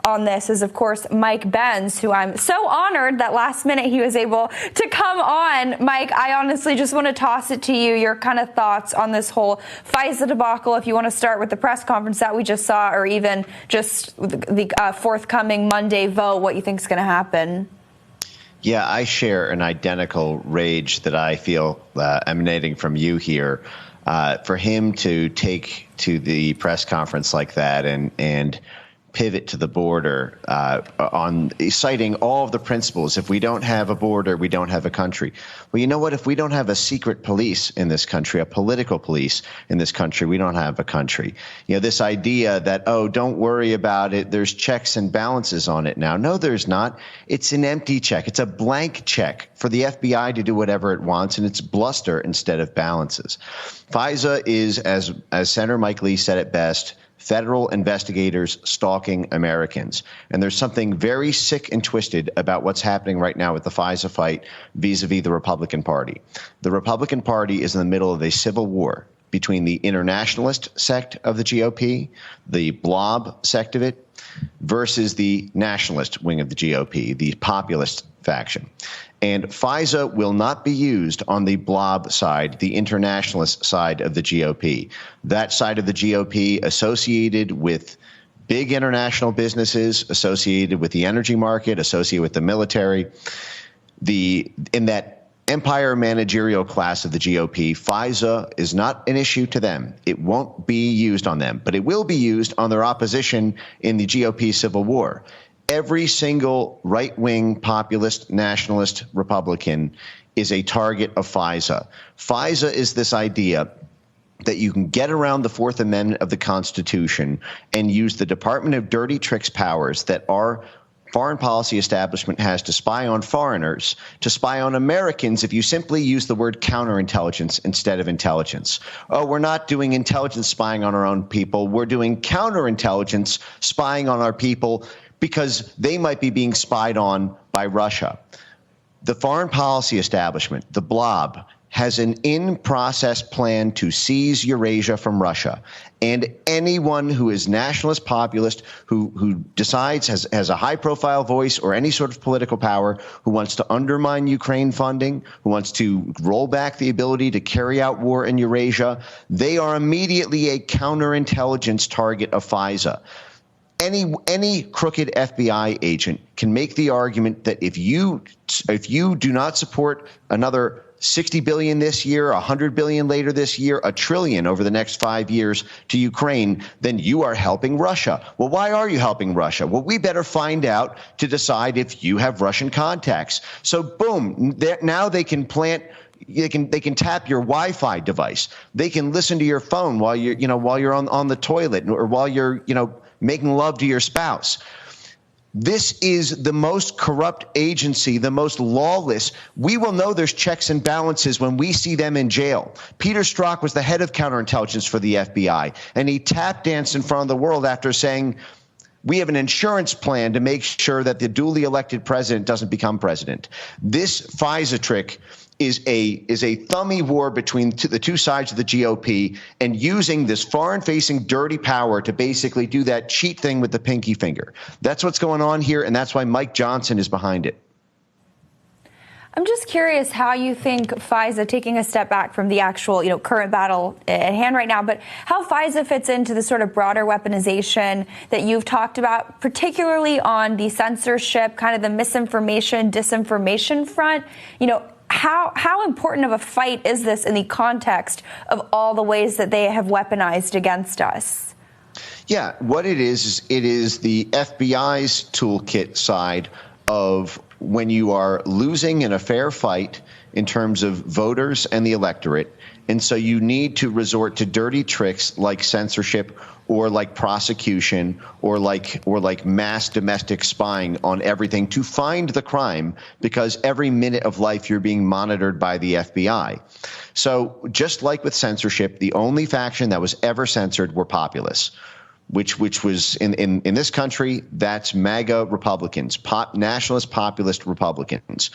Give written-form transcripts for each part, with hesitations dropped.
on this is, of course, Mike Benz, who I'm so honored that last minute he was able to come on. Mike, I honestly just want to toss it to you, your kind of thoughts on this whole FISA debacle, if you want to start with the press conference that we just saw, or even just the forthcoming Monday vote, what you think is going to happen. Yeah, I share an identical rage that I feel emanating from you here. For him to take to the press conference like that and pivot to the border on citing all of the principles. If we don't have a border, we don't have a country. Well, you know what? If we don't have a secret police in this country, a political police in this country, we don't have a country. You know, this idea that, oh, don't worry about it. There's checks and balances on it now. No, there's not. It's an empty check. It's a blank check for the FBI to do whatever it wants, and it's bluster instead of balances. FISA is, as Senator Mike Lee said it best, federal investigators stalking Americans. And there's something very sick and twisted about what's happening right now with the FISA fight vis-a-vis the Republican Party. The Republican Party is in the middle of a civil war between the internationalist sect of the GOP, the blob sect of it, versus the nationalist wing of the GOP, the populist faction. And FISA will not be used on the blob side, the internationalist side of the GOP. That side of the GOP associated with big international businesses, associated with the energy market, associated with the military. In that empire managerial class of the GOP, FISA is not an issue to them. It won't be used on them, but it will be used on their opposition in the GOP civil war. Every single right-wing populist, nationalist Republican is a target of FISA. FISA is this idea that you can get around the Fourth Amendment of the Constitution and use the Department of Dirty Tricks powers that our foreign policy establishment has to spy on foreigners, to spy on Americans if you simply use the word counterintelligence instead of intelligence. Oh, we're not doing intelligence spying on our own people. We're doing counterintelligence spying on our people because they might be being spied on by Russia. The foreign policy establishment, the blob, has an in-process plan to seize Eurasia from Russia. And anyone who is nationalist populist, who decides, has a high-profile voice or any sort of political power, who wants to undermine Ukraine funding, who wants to roll back the ability to carry out war in Eurasia, they are immediately a counterintelligence target of FISA. Any crooked FBI agent can make the argument that if you do not support another $60 billion this year, $100 billion later this year, $1 trillion over the next 5 years to Ukraine, then you are helping Russia. Well, why are you helping Russia? Well, we better find out to decide if you have Russian contacts. So, boom, now they can plant. They can tap your Wi-Fi device. They can listen to your phone while you're on the toilet or while you're making love to your spouse. This is the most corrupt agency, the most lawless. We will know there's checks and balances when we see them in jail. Peter Strzok was the head of counterintelligence for the FBI, and he tap danced in front of the world after saying, we have an insurance plan to make sure that the duly elected president doesn't become president. This FISA trick is a thummy war between the two sides of the GOP and using this foreign-facing dirty power to basically do that cheat thing with the pinky finger. That's what's going on here, and that's why Mike Johnson is behind it. I'm just curious how you think FISA, taking a step back from the actual, current battle at hand right now, but how FISA fits into the sort of broader weaponization that you've talked about, particularly on the censorship, kind of the misinformation, disinformation front. How important of a fight is this in the context of all the ways that they have weaponized against us? Yeah, what it is the FBI's toolkit side of when you are losing in a fair fight in terms of voters and the electorate. And so you need to resort to dirty tricks like censorship or like prosecution or like mass domestic spying on everything to find the crime, because every minute of life you're being monitored by the FBI. So just like with censorship, the only faction that was ever censored were populists, which was in this country, that's MAGA Republicans, nationalist populist Republicans.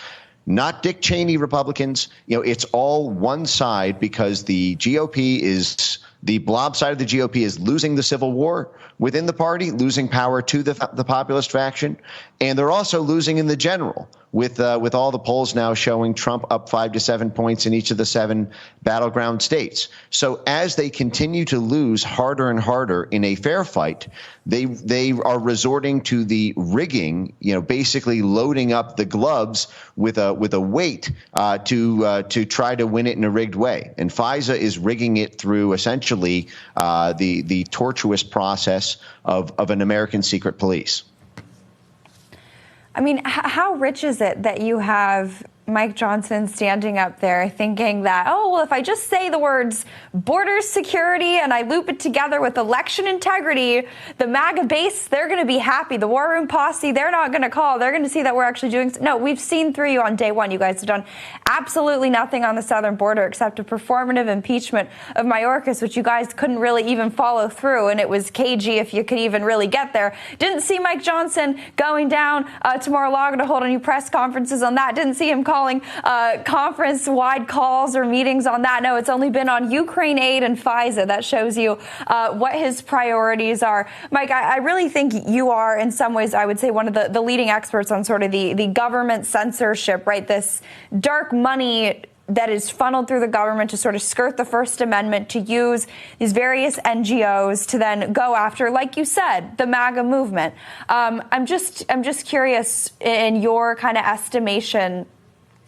Not Dick Cheney Republicans. It's all one side because the GOP is The blob side of the GOP is losing the civil war within the party, losing power to the populist faction, and they're also losing in the general, with all the polls now showing Trump up 5 to 7 points in each of the 7 battleground states. So as they continue to lose harder and harder in a fair fight, they are resorting to the rigging, basically loading up the gloves with a weight to try to win it in a rigged way. And FISA is rigging it through essentially the tortuous process of an American secret police. I mean, how rich is it that you have Mike Johnson standing up there thinking that, oh, well, if I just say the words border security and I loop it together with election integrity, the MAGA base, they're going to be happy. The War Room posse, they're not going to call. They're going to see that we're actually doing. No, we've seen through you on day one. You guys have done absolutely nothing on the southern border except a performative impeachment of Mayorkas, which you guys couldn't really even follow through. And it was cagey if you could even really get there. Didn't see Mike Johnson going down to Mar-a-Lago to hold any press conferences on that. Didn't see him calling conference-wide calls or meetings on that. No, it's only been on Ukraine aid and FISA. That shows you what his priorities are. Mike, I really think you are, in some ways, I would say, one of the leading experts on sort of the government censorship, right? This dark money that is funneled through the government to sort of skirt the First Amendment, to use these various NGOs to then go after, like you said, the MAGA movement. I'm just curious, in your kind of estimation,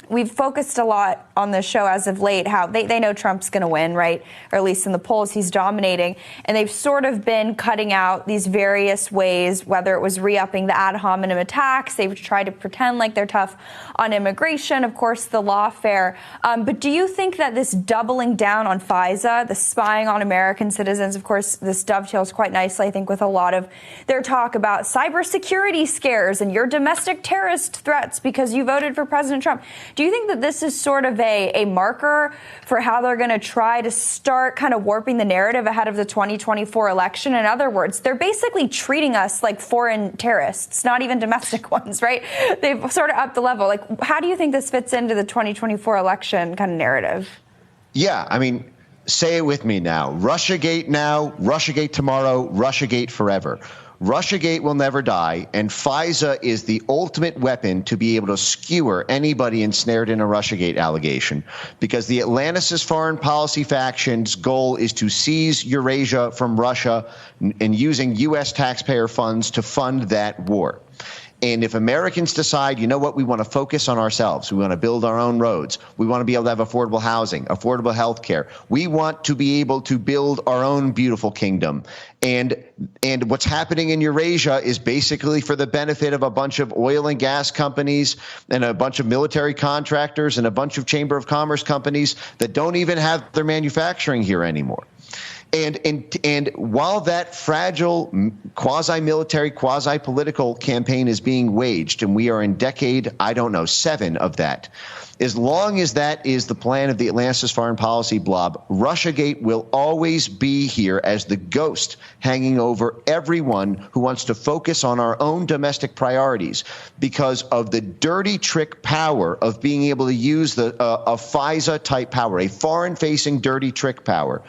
we've focused a lot on this show as of late how they know Trump's going to win, right? Or at least in the polls, he's dominating. And they've sort of been cutting out these various ways, whether it was re-upping the ad hominem attacks. They've tried to pretend like they're tough on immigration, of course, the lawfare. But do you think that this doubling down on FISA, the spying on American citizens, of course, this dovetails quite nicely, I think, with a lot of their talk about cybersecurity scares and your domestic terrorist threats because you voted for President Trump. Do you think that this is sort of a marker for how they're going to try to start kind of warping the narrative ahead of the 2024 election? In other words, they're basically treating us like foreign terrorists, not even domestic ones, right? They've sort of upped the level. Like, how do you think this fits into the 2024 election kind of narrative? Yeah, I mean, say it with me now. Russiagate now, Russiagate tomorrow, Russiagate forever. Russiagate will never die, and FISA is the ultimate weapon to be able to skewer anybody ensnared in a Russiagate allegation, because the Atlantis' foreign policy faction's goal is to seize Eurasia from Russia and using U.S. taxpayer funds to fund that war. And if Americans decide, you know what, we want to focus on ourselves, we want to build our own roads, we want to be able to have affordable housing, affordable health care, we want to be able to build our own beautiful kingdom. And what's happening in Eurasia is basically for the benefit of a bunch of oil and gas companies and a bunch of military contractors and a bunch of Chamber of Commerce companies that don't even have their manufacturing here anymore. And while that fragile quasi-military, quasi-political campaign is being waged, and we are in decade, 7 of that, as long as that is the plan of the Atlantis foreign policy blob, Russiagate will always be here as the ghost hanging over everyone who wants to focus on our own domestic priorities because of the dirty trick power of being able to use a FISA-type power, a foreign-facing dirty trick power,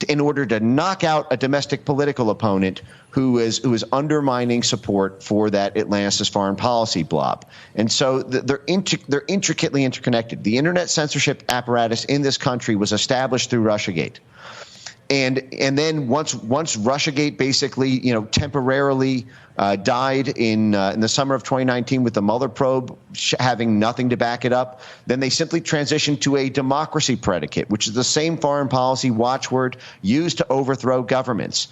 in order to knock out a domestic political opponent who is undermining support for that Atlantis foreign policy blob. And so they're intricately interconnected. The internet censorship apparatus in this country was established through Russiagate. And then once Russiagate basically, temporarily died in the summer of 2019 with the Mueller probe having nothing to back it up, then they simply transitioned to a democracy predicate, which is the same foreign policy watchword used to overthrow governments.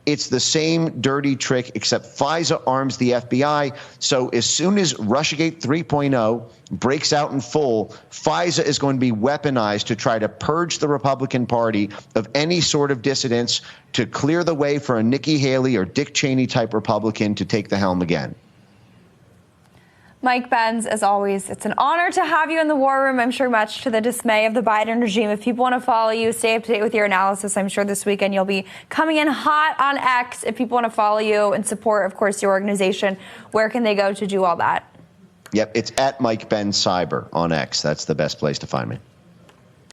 It's the same dirty trick, except FISA arms the FBI. So as soon as Russiagate 3.0 breaks out in full, FISA is going to be weaponized to try to purge the Republican Party of any sort of dissidents, to clear the way for a Nikki Haley or Dick Cheney type Republican to take the helm again. Mike Benz, as always, it's an honor to have you in the War Room. I'm sure much to the dismay of the Biden regime. If people want to follow you, stay up to date with your analysis, I'm sure this weekend you'll be coming in hot on X. If people want to follow you and support, of course, your organization, where can they go to do all that? Yep, it's at Mike Benz Cyber on X. That's the best place to find me.